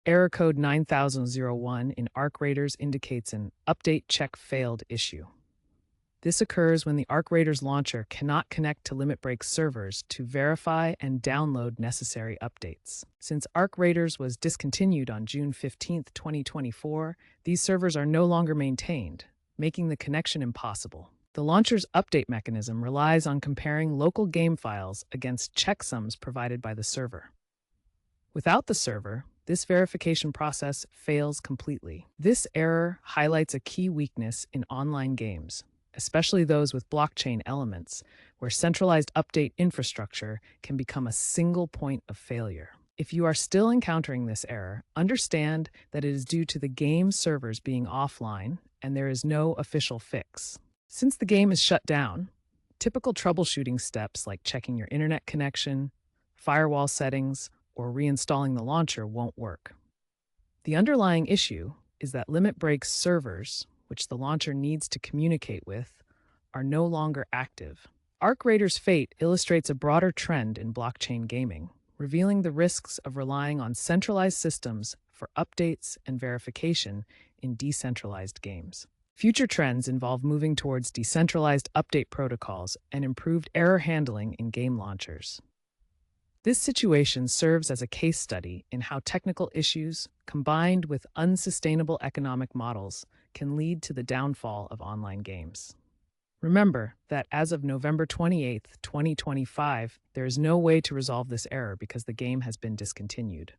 Error code 9001 in Arc Raiders indicates an update check failed issue. This occurs when the Arc Raiders launcher cannot connect to Limit Break's servers to verify and download necessary updates. Since Arc Raiders was discontinued on June 15, 2024, these servers are no longer maintained, making the connection impossible. The launcher's update mechanism relies on comparing local game files against checksums provided by the server. Without the server, this verification process fails completely. This error highlights a key weakness in online games, especially those with blockchain elements, where centralized update infrastructure can become a single point of failure. If you are still encountering this error, understand that it is due to the game servers being offline and there is no official fix. Since the game is shut down, typical troubleshooting steps like checking your internet connection, firewall settings, or reinstalling the launcher won't work. The underlying issue is that Limit Break's servers, which the launcher needs to communicate with, are no longer active. Arc Raiders' fate illustrates a broader trend in blockchain gaming, revealing the risks of relying on centralized systems for updates and verification in decentralized games. Future trends involve moving towards decentralized update protocols and improved error handling in game launchers. This situation serves as a case study in how technical issues, combined with unsustainable economic models, can lead to the downfall of online games. Remember that as of November 28, 2025, there is no way to resolve this error because the game has been discontinued.